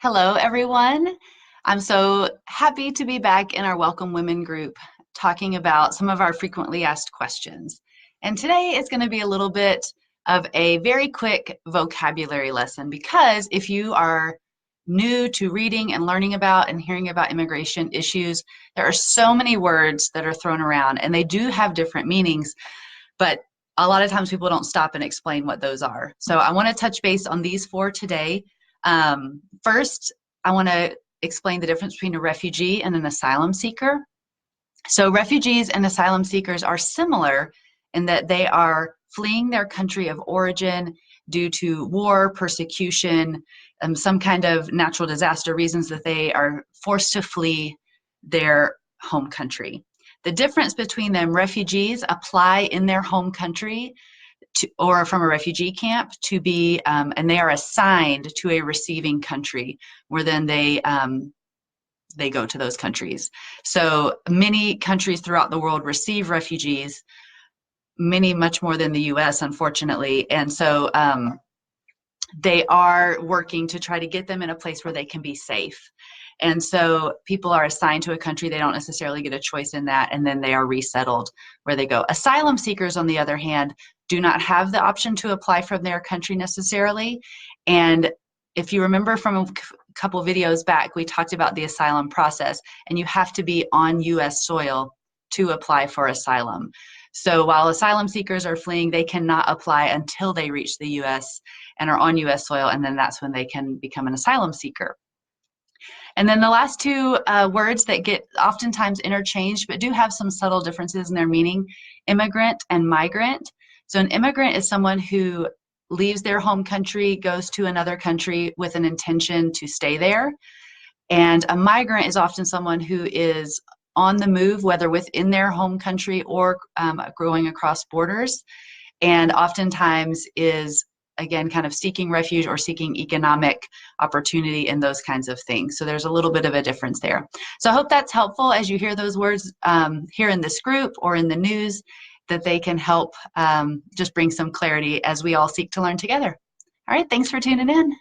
Hello, everyone. I'm so happy to be back in our Welcome Women group talking about some of our frequently asked questions. And today is going to be a little bit of a very quick vocabulary lesson because if you are new to reading and learning about and hearing about immigration issues, there are so many words that are thrown around and they do have different meanings, but a lot of times people don't stop and explain what those are. So I want to touch base on these four today. First, I want to explain the difference between a refugee and an asylum seeker. So refugees and asylum seekers are similar in that they are fleeing their country of origin due to war, persecution, some kind of natural disaster reasons that they are forced to flee their home country. The difference between them, refugees apply in their home country or from a refugee camp to be, and they are assigned to a receiving country where then they go to those countries. So many countries throughout the world receive refugees, many much more than the US, unfortunately. And so they are working to try to get them in a place where they can be safe. And so people are assigned to a country, they don't necessarily get a choice in that, and then they are resettled where they go. Asylum seekers, on the other hand, do not have the option to apply from their country necessarily. And if you remember from a couple videos back, we talked about the asylum process, and you have to be on US soil to apply for asylum. So while asylum seekers are fleeing, they cannot apply until they reach the US and are on US soil, and then that's when they can become an asylum seeker. And then the last two words that get oftentimes interchanged but do have some subtle differences in their meaning, immigrant and migrant. So an immigrant is someone who leaves their home country, goes to another country with an intention to stay there. And a migrant is often someone who is on the move, whether within their home country or going across borders, and oftentimes is, again, kind of seeking refuge or seeking economic opportunity and those kinds of things. So there's a little bit of a difference there. So I hope that's helpful as you hear those words here in this group or in the news, that they can help just bring some clarity as we all seek to learn together. All right, thanks for tuning in.